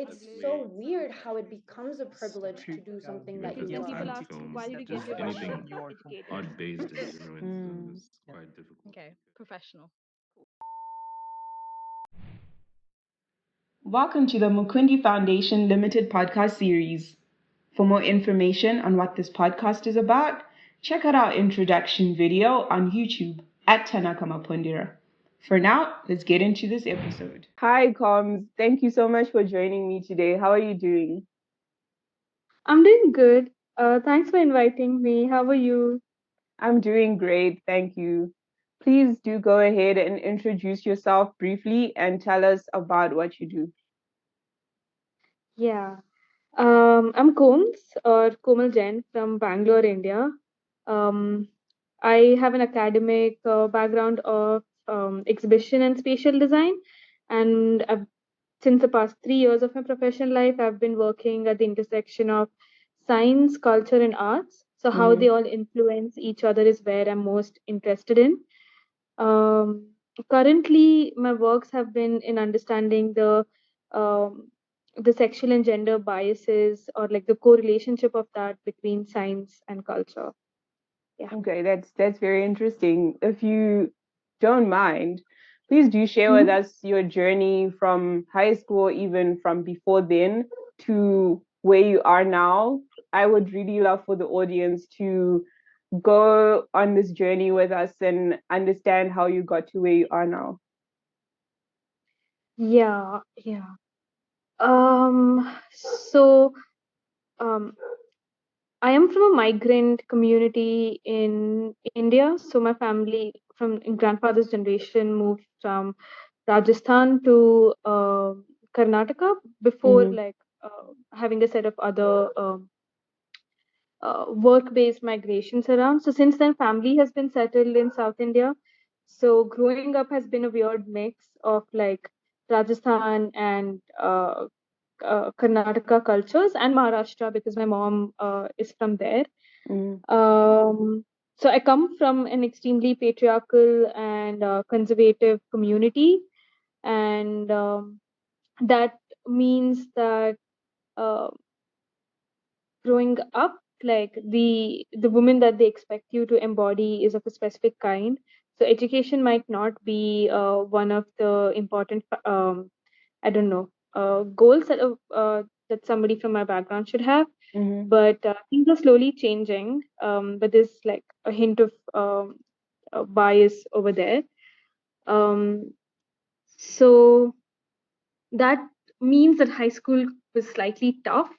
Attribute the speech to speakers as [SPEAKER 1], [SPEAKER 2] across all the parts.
[SPEAKER 1] It's so weird how it becomes a privilege to do something
[SPEAKER 2] Even
[SPEAKER 1] that you
[SPEAKER 2] physics
[SPEAKER 3] When people
[SPEAKER 1] love.
[SPEAKER 2] and
[SPEAKER 3] ask, why
[SPEAKER 2] films,
[SPEAKER 3] did you get
[SPEAKER 2] just
[SPEAKER 3] your bachelor's
[SPEAKER 2] anything
[SPEAKER 3] in educated?
[SPEAKER 2] art based in general
[SPEAKER 4] Mm.
[SPEAKER 2] is quite difficult.
[SPEAKER 3] Okay, professional.
[SPEAKER 4] Welcome to the Mukundi Foundation Limited podcast series. For more information on what this podcast is about, check out our introduction video on YouTube at Tanaka Mapundira. For now, let's get into this episode. Hi, Koms. Thank you so much for joining me today. How are you doing?
[SPEAKER 5] I'm doing good. Thanks for inviting me. How are you?
[SPEAKER 4] I'm doing great. Thank you. Please do go ahead and introduce yourself briefly and tell us about what you do.
[SPEAKER 5] Yeah. I'm Koms or Komal Jain from Bangalore, India. Um, I have an academic background of exhibition and spatial design, and since the past 3 years of my professional life, I've been working at the intersection of science, culture, and arts. So, how
[SPEAKER 4] Mm-hmm.
[SPEAKER 5] they all influence each other is where I'm most interested in. Um, Currently, my works have been in understanding um, the sexual and gender biases or like the correlationship of that between science and culture. Yeah.
[SPEAKER 4] Okay, that's very interesting. If you don't mind, please do share with
[SPEAKER 5] Mhm.
[SPEAKER 4] us your journey from high school, even from before then, to where you are now. I would really love for the audience to go on this journey with us and understand how you got to where you are now.
[SPEAKER 5] Yeah, yeah. So I am from a migrant community in India. So my family from grandfather's generation moved from Rajasthan to Karnataka before
[SPEAKER 4] Mm-hmm.
[SPEAKER 5] like having a set of other work-based migrations around. So since then, family has been settled in South India. So growing up has been a weird mix of like Rajasthan and Karnataka cultures and Maharashtra because my mom is from there.
[SPEAKER 4] Mm-hmm.
[SPEAKER 5] So I come from an extremely patriarchal and conservative community, and that means that uh, growing up, like the woman that they expect you to embody is of a specific kind. So education might not be one of the important, I don't know, goals that somebody from my background should have.
[SPEAKER 4] Mm-hmm.
[SPEAKER 5] But things are slowly changing. But there's like a hint of bias over there. Um, so that means that high school was slightly tough,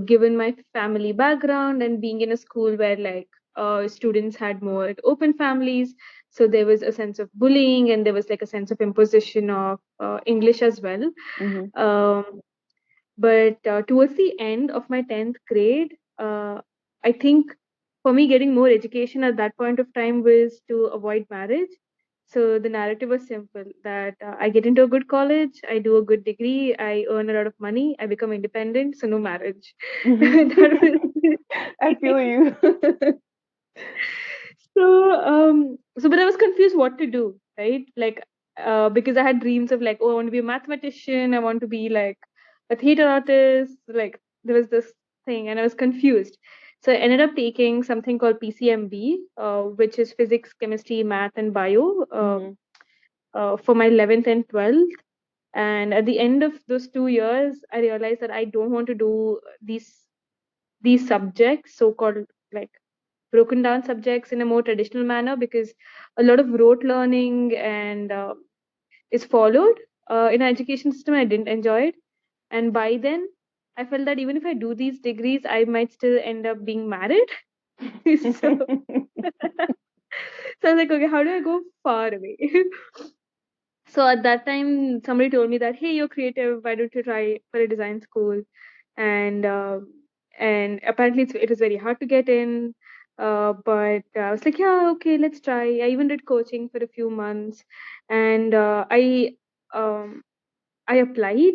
[SPEAKER 5] given my family background and being in a school where like students had more like, open families. So there was a sense of bullying and there was like a sense of imposition of English as well.
[SPEAKER 4] Mm-hmm.
[SPEAKER 5] Um, but towards the end of my 10th grade, I think for me, getting more education at that point of time was to avoid marriage. So the narrative was simple that I get into a good college, I do a good degree, I earn a lot of money, I become independent, so no marriage. That
[SPEAKER 4] Mm-hmm.
[SPEAKER 5] was
[SPEAKER 4] I feel you.
[SPEAKER 5] so but I was confused what to do, right? Like because I had dreams of like, oh, I want to be a mathematician, I want to be like a theater artist, like there was this thing and I was confused. So I ended up taking something called PCMB, which is physics, chemistry, math, and bio,
[SPEAKER 4] Mm-hmm.
[SPEAKER 5] for my 11th and 12th. And at the end of those 2 years, I realized that I don't want to do these subjects, so-called like broken down subjects in a more traditional manner, because a lot of rote learning and is followed in our education system. I didn't enjoy it, and by then I felt that even if I do these degrees, I might still end up being married. so, so I was like, okay, how do I go far away? So at that time, somebody told me that, hey, you're creative. Why don't you try for a design school? And apparently it was very hard to get in. But I was like, yeah, okay, let's try. I even did coaching for a few months, and um, I applied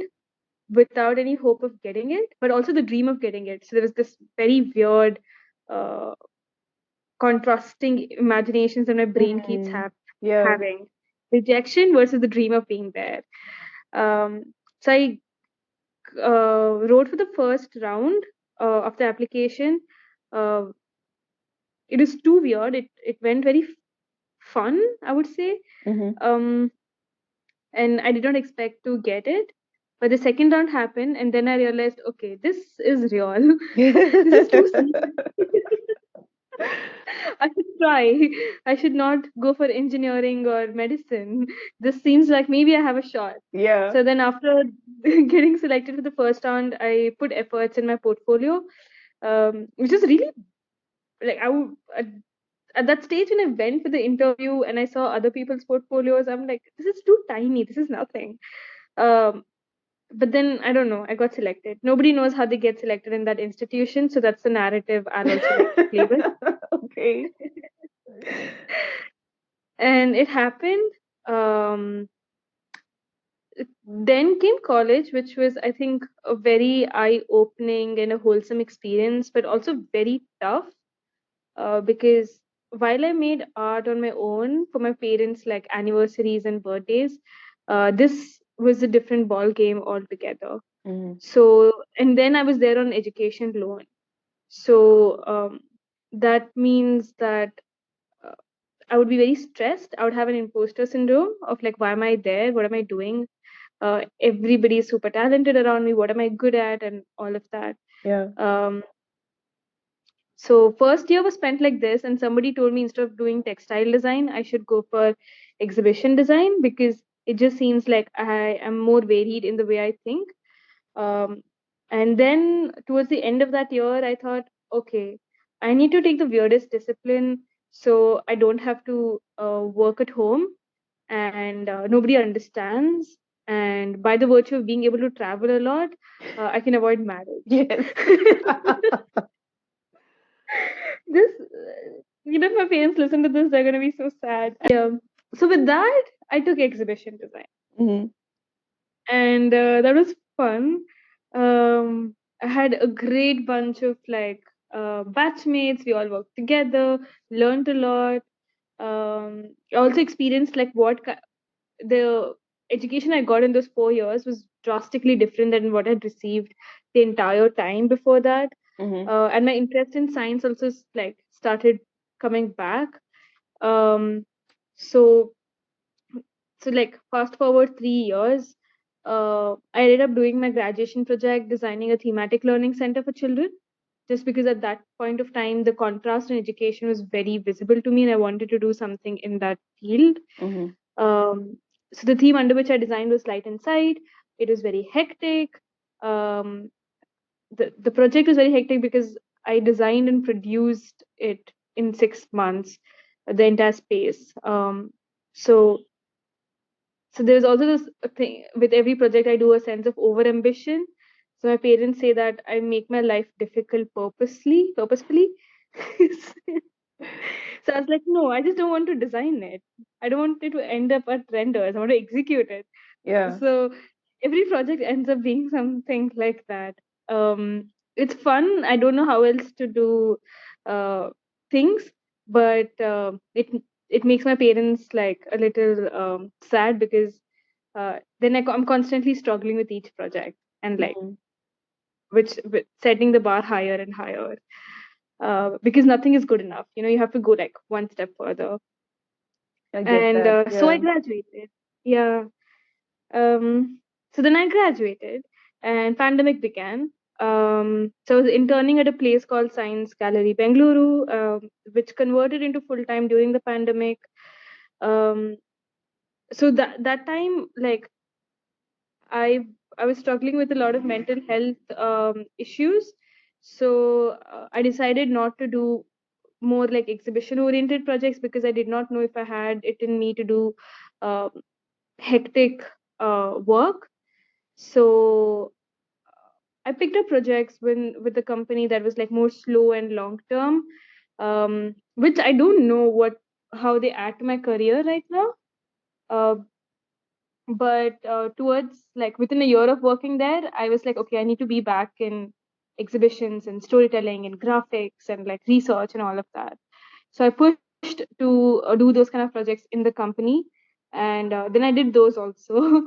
[SPEAKER 5] without any hope of getting it, but also the dream of getting it. So there was this very weird, uh, contrasting imaginations that my brain keeps
[SPEAKER 4] Mm-hmm. Yeah.
[SPEAKER 5] having: rejection versus the dream of being there. So I wrote for the first round of the application. Uh, it is too weird. It went very fun, I would say. Um, and I did not expect to get it. But the second round happened, and then I realized, okay, this is real. This is too serious. I should try. I should not go for engineering or medicine. This seems like maybe I have a shot.
[SPEAKER 4] Yeah.
[SPEAKER 5] So then, after getting selected for the first round, I put efforts in my portfolio, which is really like at that stage when I went for the interview and I saw other people's portfolios, I'm like, this is too tiny. This is nothing. Um, but then I don't know. I got selected. Nobody knows how they get selected in that institution, so that's the narrative I'll also like to play with.
[SPEAKER 4] Okay.
[SPEAKER 5] And it happened. Then came college, which was, I think, a very eye-opening and a wholesome experience, but also very tough because while I made art on my own for my parents, like anniversaries and birthdays, this was a different ball game altogether. So, and then I was there on education loan. So that means that uh, I would be very stressed. I would have an imposter syndrome of like, why am I there? What am I doing? Everybody is super talented around me. What am I good at? And all of that.
[SPEAKER 4] Yeah.
[SPEAKER 5] So first year was spent like this, and somebody told me instead of doing textile design, I should go for exhibition design because it just seems like I am more varied in the way I think. And then towards the end of that year, I thought, okay, I need to take the weirdest discipline so I don't have to work at home and nobody understands. And by the virtue of being able to travel a lot, I can avoid marriage.
[SPEAKER 4] Yes.
[SPEAKER 5] This, if my parents listen to this, they're gonna be so sad. So with that, I took exhibition design, and that was fun. I had a great bunch of like batchmates. We all worked together, learned a lot. I also experienced like the education I got in those 4 years was drastically different than what I'd received the entire time before that. And my interest in science also like started coming back. Um, so like fast forward 3 years, I ended up doing my graduation project designing a thematic learning center for children. Just because at that point of time the contrast in education was very visible to me, and I wanted to do something in that field. Um, so the theme under which I designed was light inside. It was very hectic. Um, the project was very hectic because I designed and produced it in 6 months, the entire space. So there's also this thing with every project I do, a sense of over ambition. So my parents say that I make my life difficult purposefully. So I was like, no, I just don't want to design it. I don't want it to end up at renders. I want to execute it.
[SPEAKER 4] Yeah.
[SPEAKER 5] So every project ends up being something like that. It's fun. I don't know how else to do things, but it makes my parents like a little sad because then I'm constantly struggling with each project and like with setting the bar higher and higher because nothing is good enough. You have to go like one step further.
[SPEAKER 4] I get
[SPEAKER 5] And
[SPEAKER 4] that.
[SPEAKER 5] so I
[SPEAKER 4] Yeah.
[SPEAKER 5] graduated. Yeah. So then I graduated and pandemic began. So I was interning at a place called Science Gallery Bengaluru, which converted into full time during the pandemic. Um, so that time, like I I was struggling with a lot of mental health issues. So I decided not to do more like exhibition oriented projects because I did not know if I had it in me to do uh, hectic work. So I picked up projects with the company that was like more slow and long term, which I don't know how they add to my career right now. Uh, but towards like within a year of working there, I was like, okay, I need to be back in exhibitions and storytelling and graphics and like research and all of that. So I pushed to do those kind of projects in the company, and then I did those also.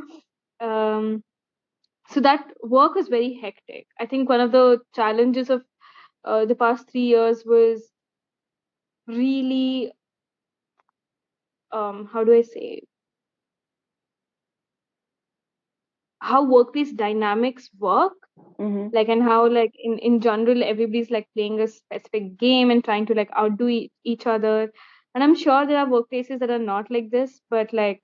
[SPEAKER 5] um, So that work was very hectic. I think one of the challenges of the past 3 years was really, how do I say, how workplace dynamics work, like, and how, like, in general everybody's like playing a specific game and trying to like outdo each other. And I'm sure there are workplaces that are not like this, but like,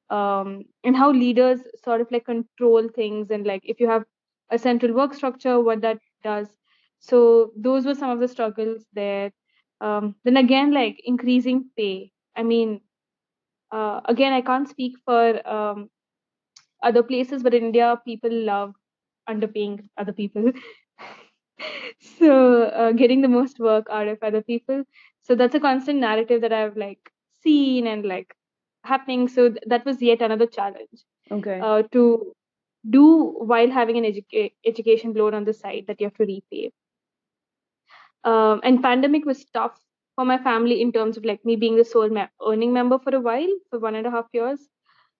[SPEAKER 5] and how leaders sort of like control things, and like if you have a central work structure, what that does. So those were some of the struggles there. Then again, like increasing pay. I mean, again, I can't speak for other places, but in India, people love underpaying other people. So getting the most work out of other people. So that's a constant narrative that I've like seen and like happening. So that was yet another challenge
[SPEAKER 4] Okay.
[SPEAKER 5] to do while having an education loan on the side that you have to repay. And pandemic was tough for my family in terms of like me being the sole earning member for a while, for 1.5 years,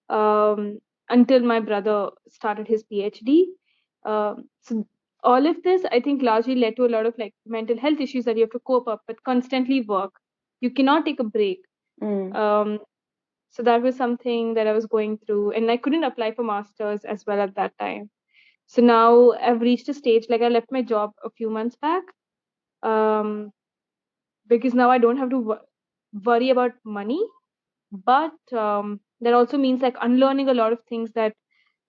[SPEAKER 5] um, until my brother started his PhD. So all of this, I think, largely led to a lot of like mental health issues that you have to cope up, but constantly work. You cannot take a break. Um, so that was something that I was going through, and I couldn't apply for masters as well at that time. So now I've reached a stage, like I left my job a few months back, um, because now I don't have to worry about money, but that also means like unlearning a lot of things that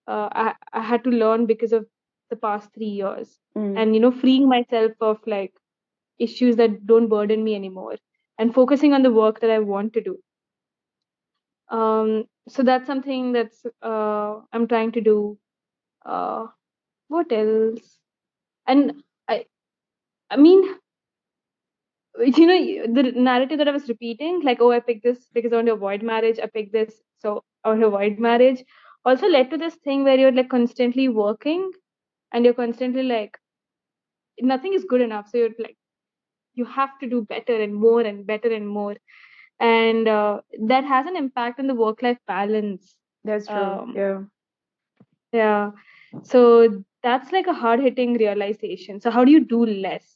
[SPEAKER 5] I had to learn because of the past 3 years, and freeing myself of like issues that don't burden me anymore, and focusing on the work that I want to do. So that's something that's I'm trying to do. What else? And I mean, the narrative that I was repeating, like, oh, I picked this because I want to avoid marriage. I picked this so I want to avoid marriage. Also led to this thing where you're like constantly working, and you're constantly like nothing is good enough. So you're like you have to do better and more and better and more, and that has an impact on the work-life balance.
[SPEAKER 4] That's true. Yeah.
[SPEAKER 5] Yeah. So that's like a hard-hitting realization. So how do you do less?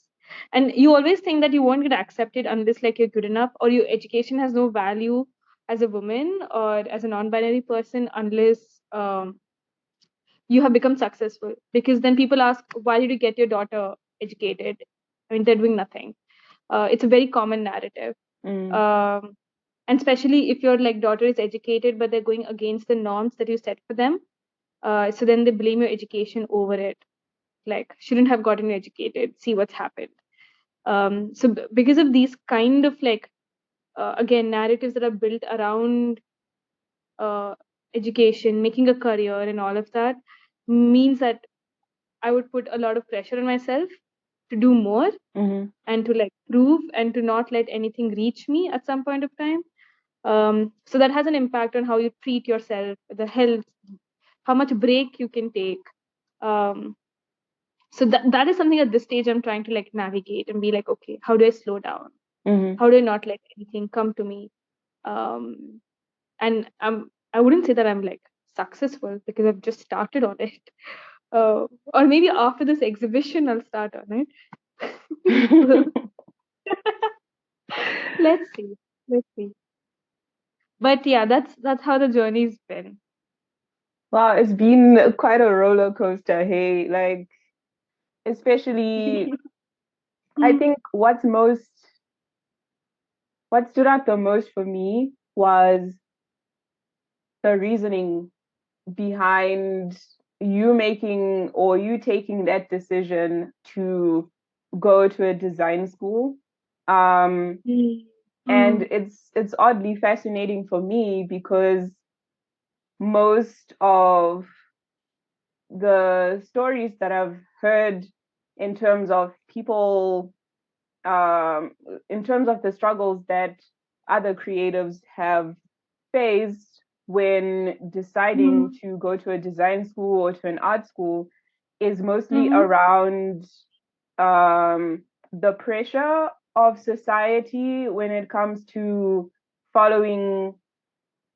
[SPEAKER 5] And you always think that you won't get accepted unless like you're good enough, or your education has no value as a woman or as a non-binary person unless you have become successful. Because then people ask, why did you get your daughter educated? I mean, they're doing nothing. It's a very common narrative. And especially if your like daughter is educated, but they're going against the norms that you set for them. So then they blame your education over it. Like, shouldn't have gotten educated. See what's happened. So because of these kind of like, again, narratives that are built around uh, education, making a career, and all of that, means that I would put a lot of pressure on myself to do more and to like prove and to not let anything reach me at some point of time. So that has an impact on how you treat yourself, the health, how much break you can take. Um, so that is something at this stage I'm trying to like navigate and be like, okay, how do I slow down? How do I not let anything come to me? Um, and I wouldn't say that I'm like successful because I've just started on it. Or maybe after this exhibition I'll start on it. Let's see. Let's see. But yeah, that's how the journey's been.
[SPEAKER 4] Wow, it's been quite a roller coaster, hey, like especially I think what stood out the most for me was the reasoning behind you making or you taking that decision to go to a design school. And it's oddly fascinating for me because most of the stories that I've heard in terms of people, in terms of the struggles that other creatives have faced when deciding to go to a design school or to an art school, is mostly around the pressure of society when it comes to following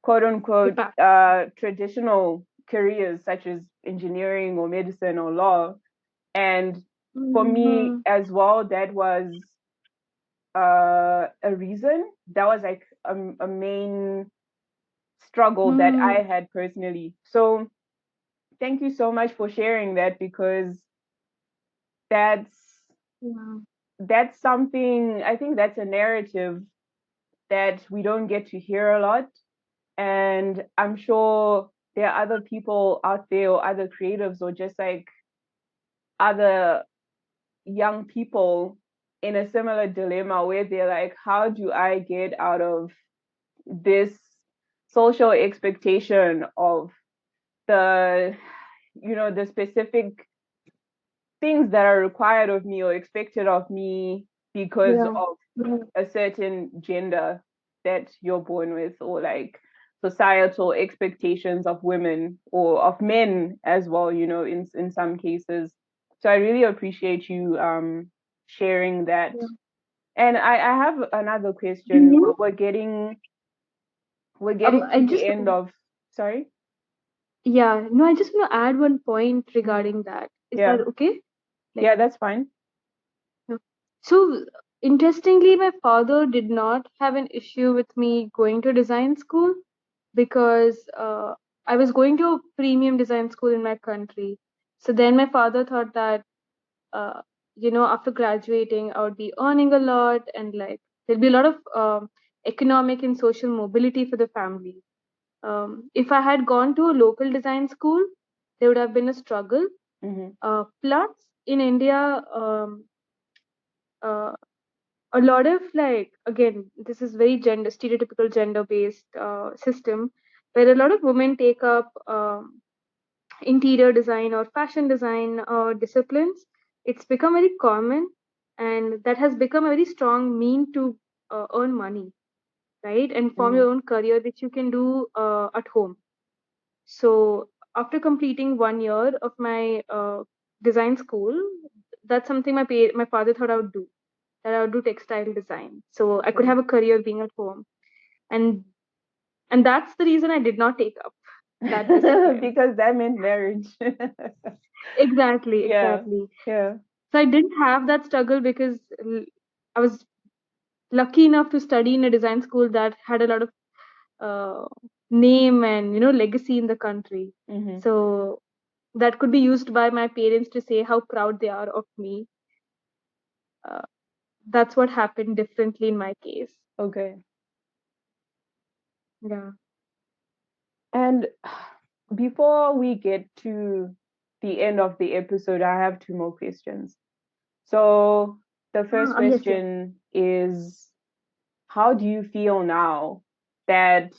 [SPEAKER 4] quote unquote traditional careers such as engineering or medicine or law. And for me
[SPEAKER 5] Mm-hmm.
[SPEAKER 4] as well, that was a reason. That was like a main struggle that I had personally. So thank you so much for sharing that, because that's
[SPEAKER 5] Yeah.
[SPEAKER 4] that's something, I think that's a narrative that we don't get to hear a lot. And I'm sure there are other people out there, or other creatives, or just like other young people in a similar dilemma where they're like, how do I get out of this social expectation of the, the specific things that are required of me or expected of me because
[SPEAKER 5] Yeah.
[SPEAKER 4] of
[SPEAKER 5] Yeah.
[SPEAKER 4] a certain gender that you're born with, or like societal expectations of women or of men as well, in some cases. So I really appreciate you sharing that.
[SPEAKER 5] Yeah.
[SPEAKER 4] And I have another
[SPEAKER 5] Do
[SPEAKER 4] question.
[SPEAKER 5] you?
[SPEAKER 4] We're getting
[SPEAKER 5] I
[SPEAKER 4] to the
[SPEAKER 5] just
[SPEAKER 4] end of, sorry.
[SPEAKER 5] Yeah. No, I just want to add one point
[SPEAKER 4] Mhm.
[SPEAKER 5] regarding that. Is that
[SPEAKER 4] Yeah,
[SPEAKER 5] okay? Like,
[SPEAKER 4] yeah, that's fine.
[SPEAKER 5] yeah. So interestingly, my father did not have an issue with me going to design school because I was going to a premium design school in my country. So then my father thought that uh, after graduating, I would be earning a lot, and like there'll be a lot of economic and social mobility for the family. If I had gone to a local design school, there would have been a struggle.
[SPEAKER 4] Mm-hmm.
[SPEAKER 5] Plus, in India, uh, a lot of like again, this is very gender stereotypical gender based system where a lot of women take up interior design or fashion design disciplines. It's become very common, and that has become a very strong mean to earn money, right, and form
[SPEAKER 4] Mm-hmm.
[SPEAKER 5] your own career which you can do at home. So after completing 1 year of my design school, that's something my father thought I would do, that I would do textile design so I could
[SPEAKER 4] Okay.
[SPEAKER 5] have a career being at home. And and that's the reason I did not take up that discipline.
[SPEAKER 4] Because that meant marriage.
[SPEAKER 5] Exactly,
[SPEAKER 4] Yeah,
[SPEAKER 5] exactly.
[SPEAKER 4] yeah.
[SPEAKER 5] So I didn't have that struggle because I was lucky enough to study in a design school that had a lot of uh, name and legacy in the country.
[SPEAKER 4] Mm-hmm.
[SPEAKER 5] So that could be used by my parents to say how proud they are of me. Uh, that's what happened differently in my case.
[SPEAKER 4] Okay.
[SPEAKER 5] Yeah.
[SPEAKER 4] And before we get to the end of the episode, I have two more questions. So the first
[SPEAKER 5] Yes, yes.
[SPEAKER 4] question is, how do you feel now that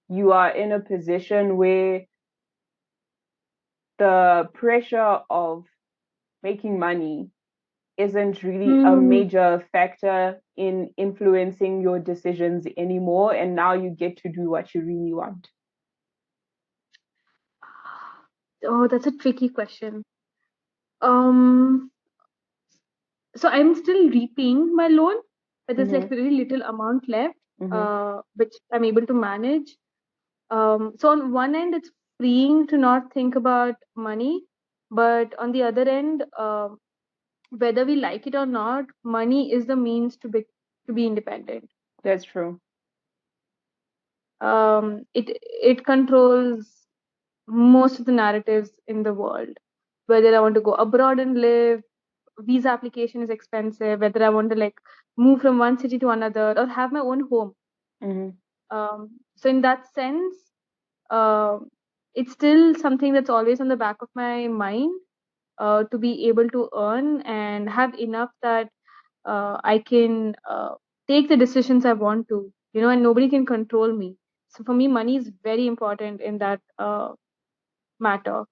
[SPEAKER 4] you are in a position where the pressure of making money isn't really a
[SPEAKER 5] Hmm.
[SPEAKER 4] major factor in influencing your decisions anymore, and now you get to do what you really want?
[SPEAKER 5] Oh, that's a tricky question. Um, so I'm still repaying my loan, but there's like
[SPEAKER 4] Mm-hmm.
[SPEAKER 5] very little amount left,
[SPEAKER 4] Mm-hmm.
[SPEAKER 5] which I'm able to manage. So on one end, it's freeing to not think about money, but on the other end, whether we like it or not, money is the means to be independent.
[SPEAKER 4] That's true.
[SPEAKER 5] It controls most of the narratives in the world. Whether I want to go abroad and live, visa application is expensive. Whether I want to like move from one city to another or have my own home.
[SPEAKER 4] Mm-hmm.
[SPEAKER 5] So in that sense, uh, it's still something that's always on the back of my mind, to be able to earn and have enough that I can take the decisions I want to, and nobody can control me. So for me, money is very important in that matter.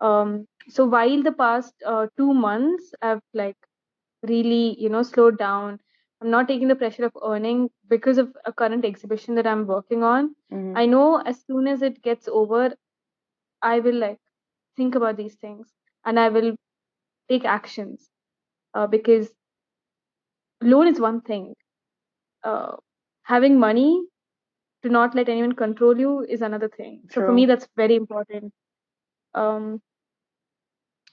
[SPEAKER 5] So while the past 2 months I've like really, slowed down, I'm not taking the pressure of earning because of a current exhibition that I'm working on.
[SPEAKER 4] Mm-hmm.
[SPEAKER 5] I know as soon as it gets over, I will like think about these things and I will take actions, because loan is one thing. Having money to not let anyone control you is another thing. So for me,
[SPEAKER 4] True.
[SPEAKER 5] that's very important. Um,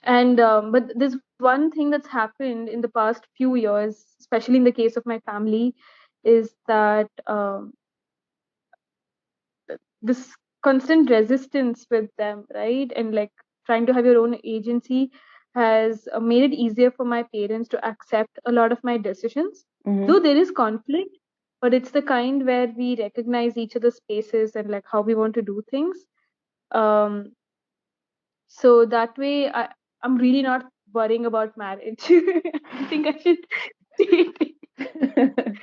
[SPEAKER 5] and but there's one thing that's happened in the past few years, especially in the case of my family, is that this constant resistance with them, right? And like trying to have your own agency has made it easier for my parents to accept a lot of my decisions. Though there is conflict, but it's the kind where we recognize each other's spaces and like how we want to do things. Um, so that way, I'm really not worrying about marriage. I think I should state it.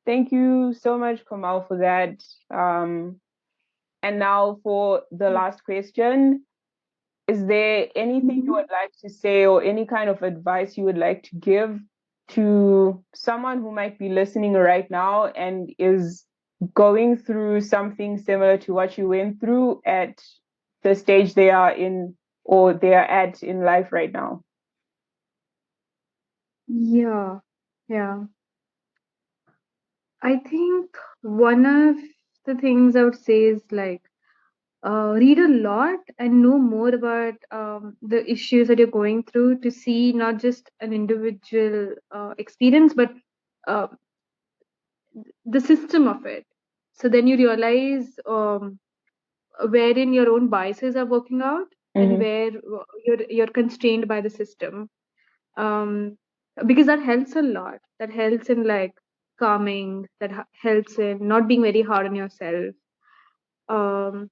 [SPEAKER 4] Thank you so much, Komal, for that. And now for the last question. Is there anything you would like to say or any kind of advice you would like to give to someone who might be listening right now and is going through something similar to what you went through at the stage they are in or they are at in life right now?
[SPEAKER 5] Yeah, yeah. I think one of the things I would say is like read a lot and know more about the issues that you're going through to see not just an individual experience, but uh, the system of it. So then you realize wherein your own biases are working out and where you're constrained by the system. Um, because that helps a lot. That helps in like calming. That helps in not being very hard on yourself. Um,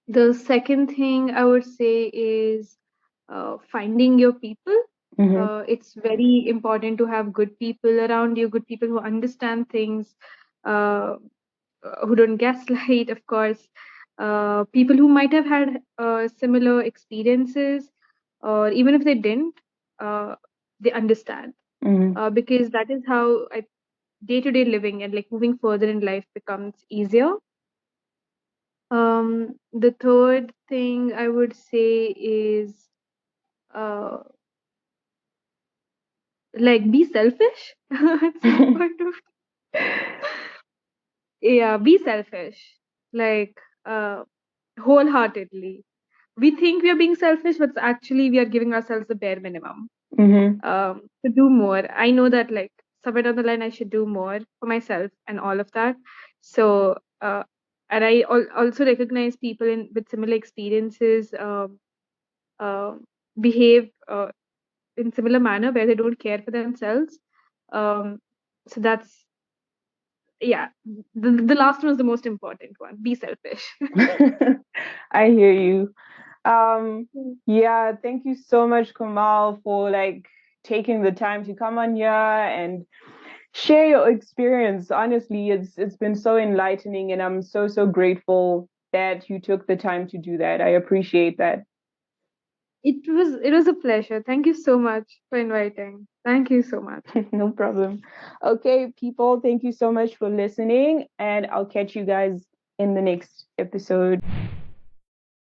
[SPEAKER 5] the second thing I would say is finding your people. It's very important to have good people around you, good people who understand things, uh, who don't gaslight, of course, people who might have had similar experiences, or even if they didn't, they understand. Because that is how day-to-day living and like moving further in life becomes easier. The third thing I would say is uh, like be selfish at some point of yeah, be selfish, like wholeheartedly. We think we are being selfish, but actually we are giving ourselves the bare minimum to do more. I know that like somewhere down the line I should do more for myself and all of that. So and I also recognize people in with similar experiences uh, behave in similar manner where they don't care for themselves. So that's yeah. The last one is the most important one. Be selfish.
[SPEAKER 4] I hear you. Yeah, thank you so much, Kamal, for like taking the time to come on here and share your experience. Honestly, it's been so enlightening and I'm so grateful that you took the time to do that. I appreciate that.
[SPEAKER 5] It was a pleasure. Thank you so much for inviting. Thank you so much.
[SPEAKER 4] No problem. Okay, people, thank you so much for listening and I'll catch you guys in the next episode.